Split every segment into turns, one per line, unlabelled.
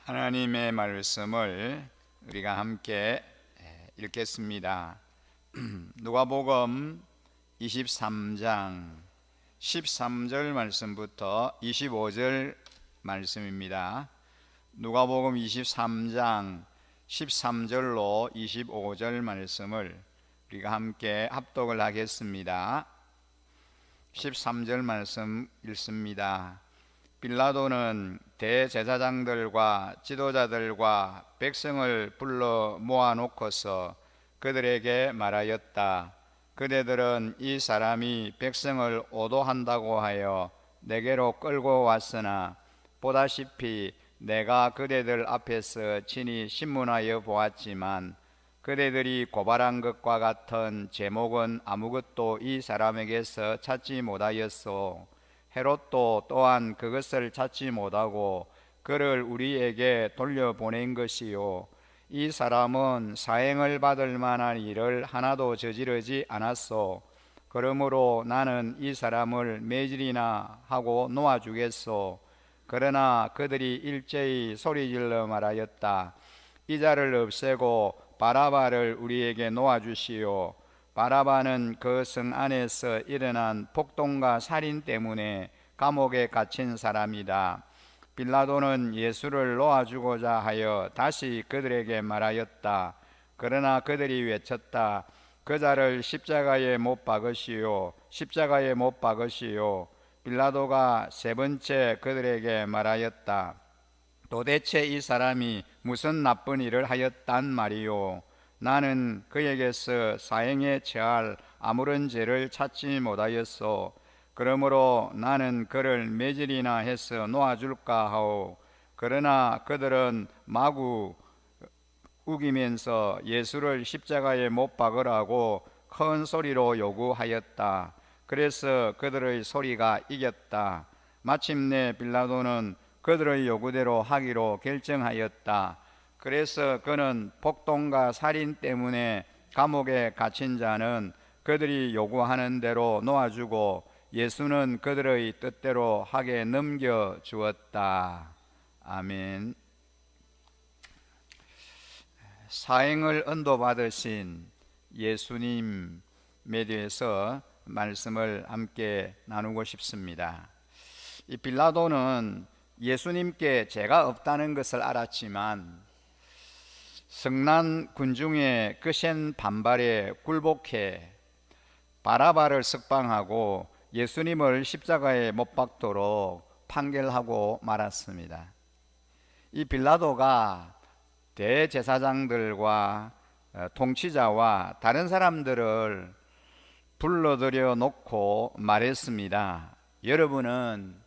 하나님의 말씀을 우리가 함께 읽겠습니다. 누가복음 23장 13절 말씀부터 25절 말씀입니다. 누가복음 23장 13절로 25절 말씀을 우리가 함께 합독을 하겠습니다. 13절 말씀 읽습니다. 빌라도는 대제사장들과 지도자들과 백성을 불러 모아놓고서 그들에게 말하였다. 그대들은 이 사람이 백성을 오도한다고 하여 내게로 끌고 왔으나 보다시피 내가 그대들 앞에서 친히 신문하여 보았지만 그대들이 고발한 것과 같은 제목은 아무것도 이 사람에게서 찾지 못하였소. 헤롯도 또한 그것을 찾지 못하고 그를 우리에게 돌려보낸 것이요, 이 사람은 사형을 받을 만한 일을 하나도 저지르지 않았소. 그러므로 나는 이 사람을 매질이나 하고 놓아주겠소. 그러나 그들이 일제히 소리질러 말하였다. 이 자를 없애고 바라바를 우리에게 놓아주시오. 바라바는 그 성 안에서 일어난 폭동과 살인 때문에 감옥에 갇힌 사람이다. 빌라도는 예수를 놓아주고자 하여 다시 그들에게 말하였다. 그러나 그들이 외쳤다. 그 자를 십자가에 못 박으시오. 십자가에 못 박으시오. 빌라도가 세 번째 그들에게 말하였다. 도대체 이 사람이 무슨 나쁜 일을 하였단 말이오. 나는 그에게서 사형에 처할 아무런 죄를 찾지 못하였소. 그러므로 나는 그를 매질이나 해서 놓아줄까 하오. 그러나 그들은 마구 우기면서 예수를 십자가에 못 박으라고 큰 소리로 요구하였다. 그래서 그들의 소리가 이겼다. 마침내 빌라도는 그들의 요구대로 하기로 결정하였다. 그래서 그는 폭동과 살인 때문에 감옥에 갇힌 자는 그들이 요구하는 대로 놓아주고 예수는 그들의 뜻대로 하게 넘겨주었다. 아멘. 사형을 언도받으신 예수님에 대해서 말씀을 함께 나누고 싶습니다. 이 빌라도는 예수님께 죄가 없다는 것을 알았지만 성난 군중의 거센 반발에 굴복해 바라바를 석방하고 예수님을 십자가에 못 박도록 판결하고 말았습니다. 이 빌라도가 대제사장들과 통치자와 다른 사람들을 불러들여 놓고 말했습니다. 여러분은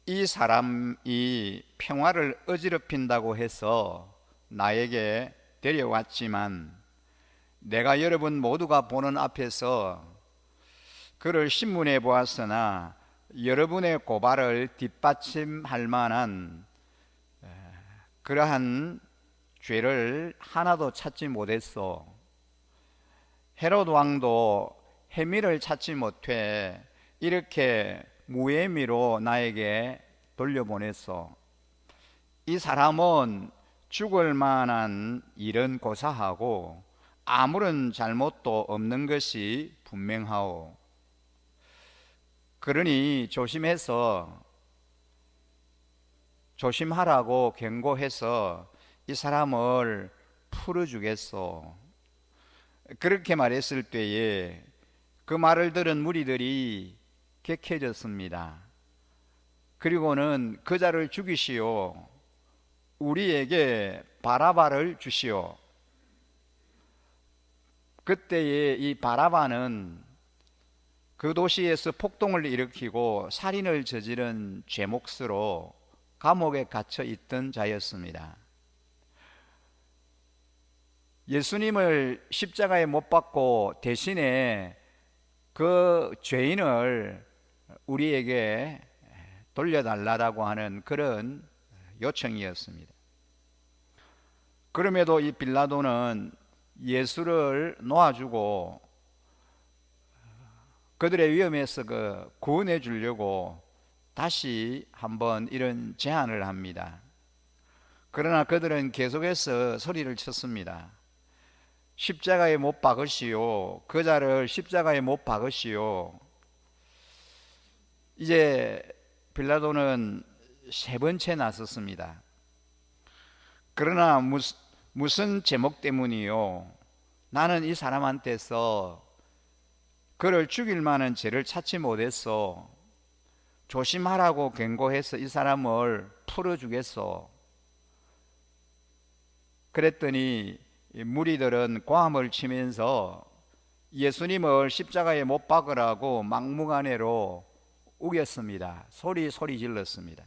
이 사람이 평화를 어지럽힌다고 해서 나에게 데려왔지만 내가 여러분 모두가 보는 앞에서 그를 신문해 보았으나 여러분의 고발을 뒷받침할 만한 그러한 죄를 하나도 찾지 못했어. 헤롯 왕도 혐의를 찾지 못해 이렇게 무혐의로 나에게 돌려보냈어. 이 사람은 죽을 만한 일은 고사하고 아무런 잘못도 없는 것이 분명하오. 그러니 조심하라고 경고해서 이 사람을 풀어주겠소. 그렇게 말했을 때에 그 말을 들은 무리들이 격해졌습니다. 그리고는 그 자를 죽이시오. 우리에게 바라바를 주시오. 그때에 이 바라바는 그 도시에서 폭동을 일으키고 살인을 저지른 죄 몫으로 감옥에 갇혀 있던 자였습니다. 예수님을 십자가에 못 박고 대신에 그 죄인을 우리에게 돌려달라고 하는 그런 요청이었습니다. 그럼에도 이 빌라도는 예수를 놓아주고 그들의 위험에서 구원해 주려고 다시 한번 이런 제안을 합니다. 그러나 그들은 계속해서 소리를 쳤습니다. 십자가에 못 박으시오. 그자를 십자가에 못 박으시오. 이제 빌라도는 세 번째 나섰습니다. 그러나 무슨 제목 때문이요? 나는 이 사람한테서 그를 죽일 만한 죄를 찾지 못했어. 조심하라고 경고해서 이 사람을 풀어주겠어. 그랬더니 무리들은 고함을 치면서 예수님을 십자가에 못 박으라고 막무가내로 우겼습니다. 소리 질렀습니다.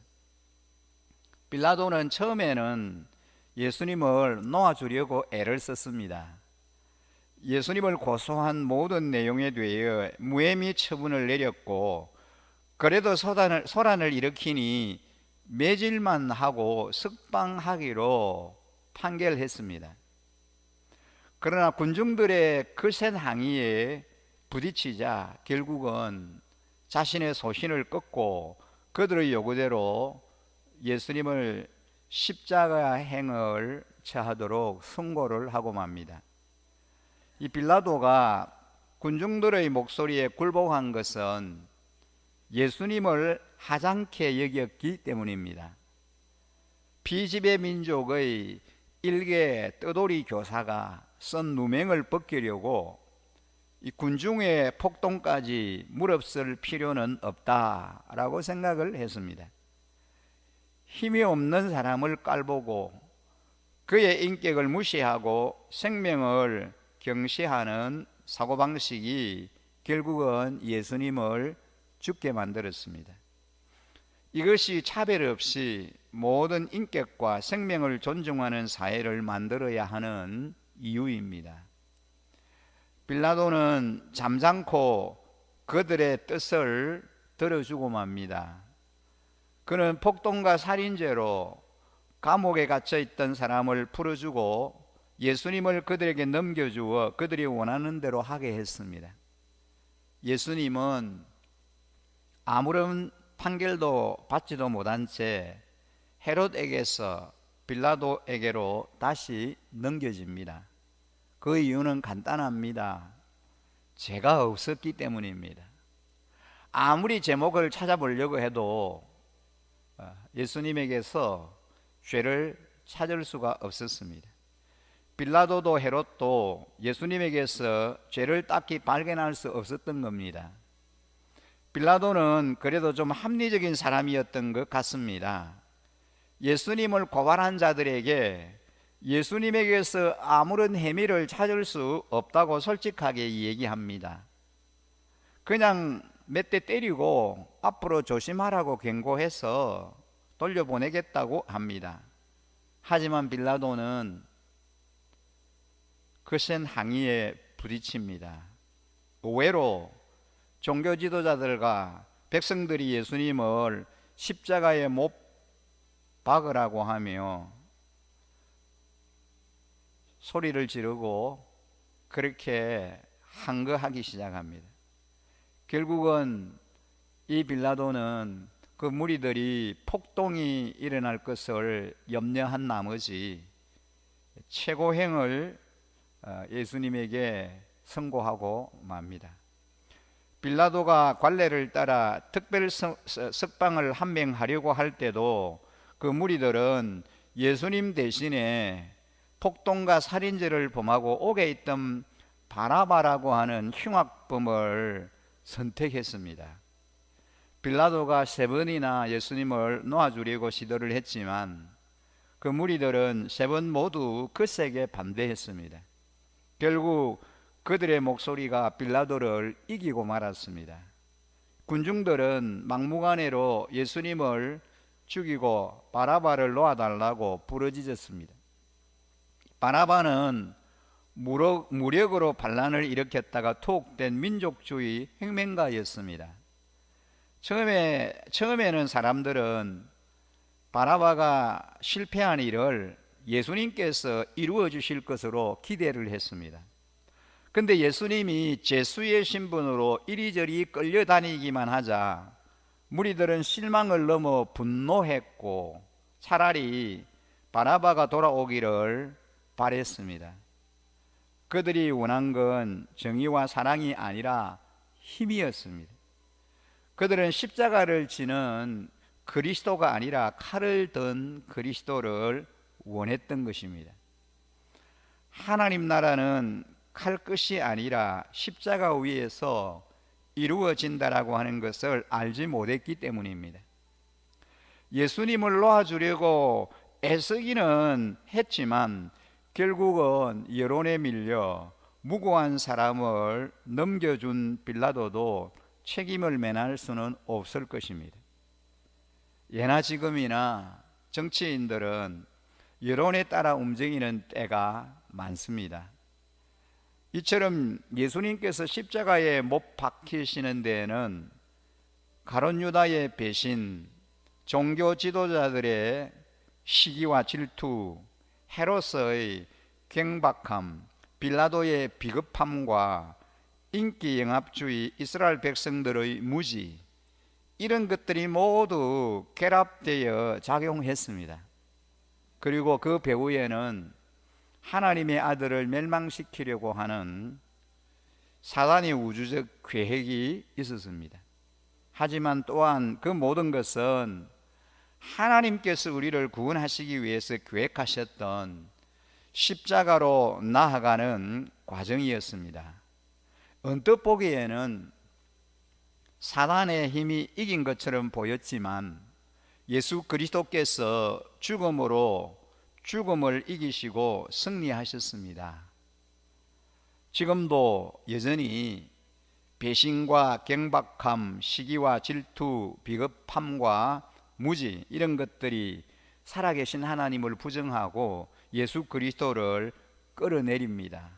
빌라도는 처음에는 예수님을 놓아주려고 애를 썼습니다. 예수님을 고소한 모든 내용에 대해 무혐의 처분을 내렸고, 그래도 소란을 일으키니 매질만 하고 석방하기로 판결했습니다. 그러나 군중들의 거센 항의에 부딪히자 결국은 자신의 소신을 꺾고 그들의 요구대로 예수님을 십자가행을 처하도록 선고를 하고 맙니다. 이 빌라도가 군중들의 목소리에 굴복한 것은 예수님을 하찮게 여겼기 때문입니다. 피지배 민족의 일개 떠돌이 교사가 쓴 누명을 벗기려고 이 군중의 폭동까지 무릅쓸 필요는 없다라고 생각을 했습니다. 힘이 없는 사람을 깔보고 그의 인격을 무시하고 생명을 경시하는 사고방식이 결국은 예수님을 죽게 만들었습니다. 이것이 차별 없이 모든 인격과 생명을 존중하는 사회를 만들어야 하는 이유입니다. 빌라도는 잠잠코 그들의 뜻을 들어주고 맙니다. 그는 폭동과 살인죄로 감옥에 갇혀 있던 사람을 풀어주고 예수님을 그들에게 넘겨주어 그들이 원하는 대로 하게 했습니다. 예수님은 아무런 판결도 받지도 못한 채 헤롯에게서 빌라도에게로 다시 넘겨집니다. 그 이유는 간단합니다. 죄가 없었기 때문입니다. 아무리 제목을 찾아보려고 해도 예수님에게서 죄를 찾을 수가 없었습니다. 빌라도도 헤롯도 예수님에게서 죄를 딱히 발견할 수 없었던 겁니다. 빌라도는 그래도 좀 합리적인 사람이었던 것 같습니다. 예수님을 고발한 자들에게 예수님에게서 아무런 혐의를 찾을 수 없다고 솔직하게 얘기합니다. 그냥 몇 대 때리고 앞으로 조심하라고 경고해서 돌려보내겠다고 합니다. 하지만 빌라도는 거센 항의에 부딪힙니다. 의외로 종교 지도자들과 백성들이 예수님을 십자가에 못 박으라고 하며 소리를 지르고 그렇게 항거하기 시작합니다. 결국은 이 빌라도는 그 무리들이 폭동이 일어날 것을 염려한 나머지 최고행을 예수님에게 선고하고 맙니다. 빌라도가 관례를 따라 특별 석방을 한 명 하려고 할 때도 그 무리들은 예수님 대신에 폭동과 살인죄를 범하고 옥에 있던 바라바라고 하는 흉악범을 선택했습니다. 빌라도가 3번이나 예수님을 놓아주려고 시도를 했지만 그 무리들은 3번 모두 거세게 반대했습니다. 결국 그들의 목소리가 빌라도를 이기고 말았습니다. 군중들은 막무가내로 예수님을 죽이고 바라바를 놓아달라고 부르짖었습니다. 바라바는 무력으로 반란을 일으켰다가 투옥된 민족주의 혁명가였습니다. 처음에는 사람들은 바라바가 실패한 일을 예수님께서 이루어 주실 것으로 기대를 했습니다. 근데 예수님이 제수의 신분으로 이리저리 끌려다니기만 하자 무리들은 실망을 넘어 분노했고 차라리 바나바가 돌아오기를 바랬습니다. 그들이 원한 건 정의와 사랑이 아니라 힘이었습니다. 그들은 십자가를 지는 그리스도가 아니라 칼을 든 그리스도를 원했던 것입니다. 하나님 나라는 칼끝이 아니라 십자가 위에서 이루어진다라고 하는 것을 알지 못했기 때문입니다. 예수님을 놓아주려고 애쓰기는 했지만 결국은 여론에 밀려 무고한 사람을 넘겨준 빌라도도 책임을 면할 수는 없을 것입니다. 예나 지금이나 정치인들은 여론에 따라 움직이는 때가 많습니다. 이처럼 예수님께서 십자가에 못 박히시는 데에는 가룟 유다의 배신, 종교 지도자들의 시기와 질투, 헤롯의 경박함, 빌라도의 비겁함과 인기 영합주의, 이스라엘 백성들의 무지, 이런 것들이 모두 결합되어 작용했습니다. 그리고 그 배후에는 하나님의 아들을 멸망시키려고 하는 사단의 우주적 계획이 있었습니다. 하지만 또한 그 모든 것은 하나님께서 우리를 구원하시기 위해서 계획하셨던 십자가로 나아가는 과정이었습니다. 언뜻 보기에는 사단의 힘이 이긴 것처럼 보였지만 예수 그리스도께서 죽음으로 죽음을 이기시고 승리하셨습니다. 지금도 여전히 배신과 경박함, 시기와 질투, 비겁함과 무지, 이런 것들이 살아계신 하나님을 부정하고 예수 그리스도를 끌어내립니다.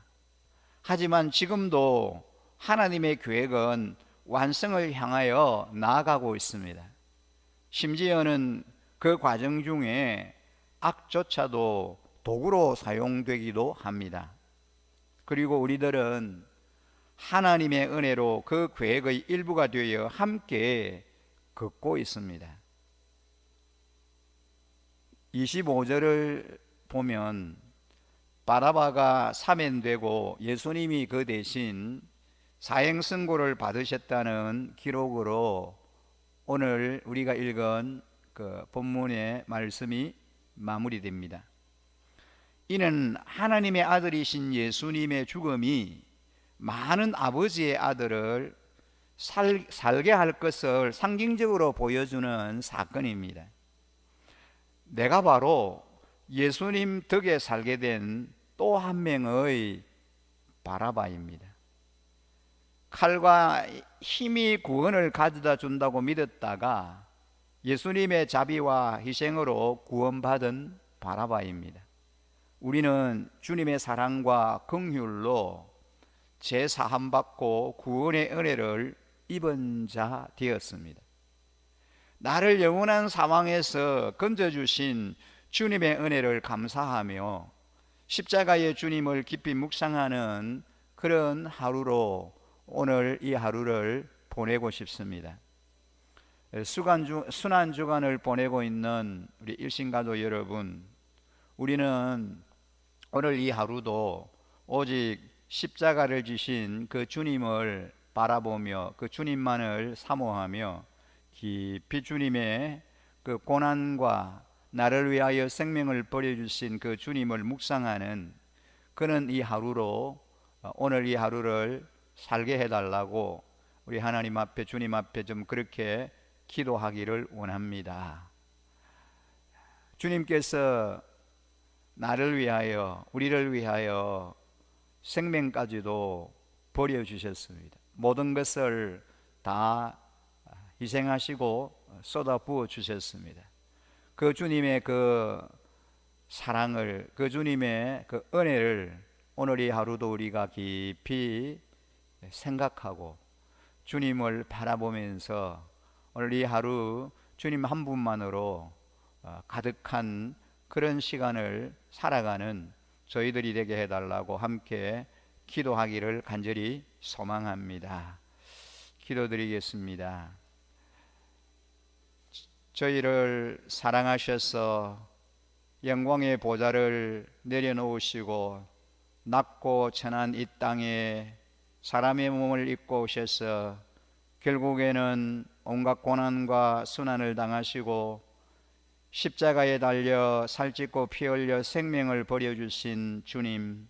하지만 지금도 하나님의 계획은 완성을 향하여 나아가고 있습니다. 심지어는 그 과정 중에 악조차도 도구로 사용되기도 합니다. 그리고 우리들은 하나님의 은혜로 그 계획의 일부가 되어 함께 걷고 있습니다. 25절을 보면 바라바가 사면되고 예수님이 그 대신 사형선고를 받으셨다는 기록으로 오늘 우리가 읽은 그 본문의 말씀이 마무리됩니다. 이는 하나님의 아들이신 예수님의 죽음이 많은 아버지의 아들을 살게 할 것을 상징적으로 보여주는 사건입니다. 내가 바로 예수님 덕에 살게 된 또 한 명의 바라바입니다. 칼과 힘이 구원을 가져다 준다고 믿었다가 예수님의 자비와 희생으로 구원받은 바라바입니다. 우리는 주님의 사랑과 긍휼로 제사함받고 구원의 은혜를 입은 자 되었습니다. 나를 영원한 사망에서 건져주신 주님의 은혜를 감사하며 십자가의 주님을 깊이 묵상하는 그런 하루로 오늘 이 하루를 보내고 싶습니다. 순환주간을 보내고 있는 우리 일신가족 여러분, 우리는 오늘 이 하루도 오직 십자가를 지신 그 주님을 바라보며 그 주님만을 사모하며 깊이 주님의 그 고난과 나를 위하여 생명을 버려주신 그 주님을 묵상하는 그는 이 하루로 오늘 이 하루를 살게 해달라고 우리 하나님 앞에 주님 앞에 좀 그렇게 기도하기를 원합니다. 주님께서 나를 위하여 우리를 위하여 생명까지도 버려주셨습니다. 모든 것을 다 희생하시고 쏟아 부어 주셨습니다. 그 주님의 그 사랑을, 그 주님의 그 은혜를 오늘 이 하루도 우리가 깊이 생각하고 주님을 바라보면서 오늘 이 하루 주님 한 분만으로 가득한 그런 시간을 살아가는 저희들이 되게 해달라고 함께 기도하기를 간절히 소망합니다. 기도드리겠습니다. 저희를 사랑하셔서 영광의 보좌를 내려놓으시고 낮고 천한 이 땅에 사람의 몸을 입고 오셔서 결국에는 온갖 고난과 순환을 당하시고 십자가에 달려 살찢고 피 흘려 생명을 버려주신 주님,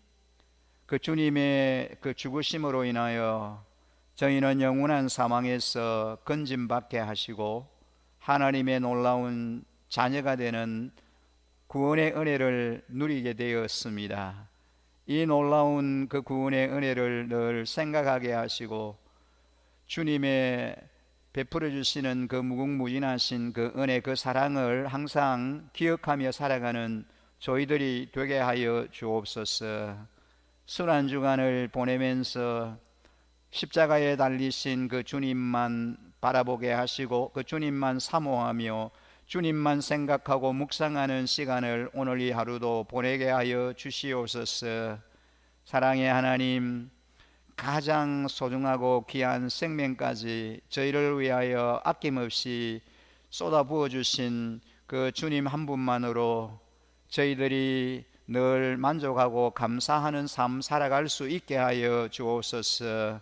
그 주님의 그 죽으심으로 인하여 저희는 영원한 사망에서 건짐받게 하시고 하나님의 놀라운 자녀가 되는 구원의 은혜를 누리게 되었습니다. 이 놀라운 그 구원의 은혜를 늘 생각하게 하시고 주님의 베풀어 주시는 그 무궁무진하신 그 은혜, 그 사랑을 항상 기억하며 살아가는 저희들이 되게 하여 주옵소서. 순환 주간을 보내면서 십자가에 달리신 그 주님만 바라보게 하시고 그 주님만 사모하며 주님만 생각하고 묵상하는 시간을 오늘 이 하루도 보내게 하여 주시옵소서. 사랑의 하나님, 가장 소중하고 귀한 생명까지 저희를 위하여 아낌없이 쏟아부어 주신 그 주님 한 분만으로 저희들이 늘 만족하고 감사하는 삶 살아갈 수 있게 하여 주옵소서.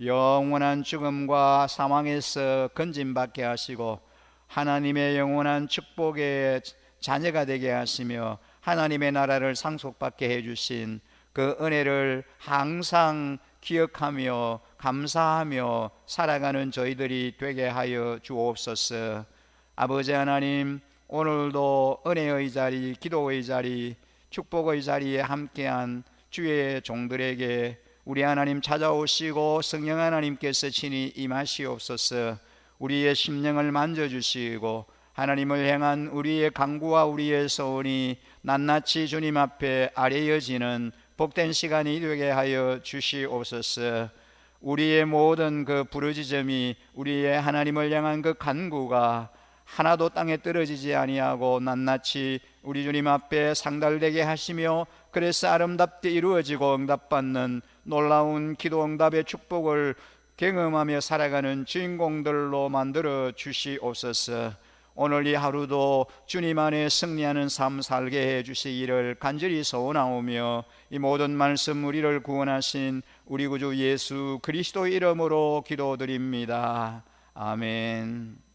영원한 죽음과 사망에서 건짐받게 하시고 하나님의 영원한 축복의 자녀가 되게 하시며 하나님의 나라를 상속받게 해주신 그 은혜를 항상 기억하며 감사하며 살아가는 저희들이 되게 하여 주옵소서. 아버지 하나님, 오늘도 은혜의 자리, 기도의 자리, 축복의 자리에 함께한 주의 종들에게 우리 하나님 찾아오시고 성령 하나님께서 친히 임하시옵소서. 우리의 심령을 만져주시고 하나님을 향한 우리의 간구와 우리의 소원이 낱낱이 주님 앞에 아뢰어지는 복된 시간이 되게 하여 주시옵소서. 우리의 모든 그 부르짖음이 우리의 하나님을 향한 그 간구가 하나도 땅에 떨어지지 아니하고 낱낱이 우리 주님 앞에 상달되게 하시며 그래서 아름답게 이루어지고 응답받는 놀라운 기도 응답의 축복을 경험하며 살아가는 주인공들로 만들어 주시옵소서. 오늘 이 하루도 주님 안에 승리하는 삶 살게 해 주시기를 간절히 소원하오며 이 모든 말씀 우리를 구원하신 우리 구주 예수 그리스도 이름으로 기도드립니다. 아멘.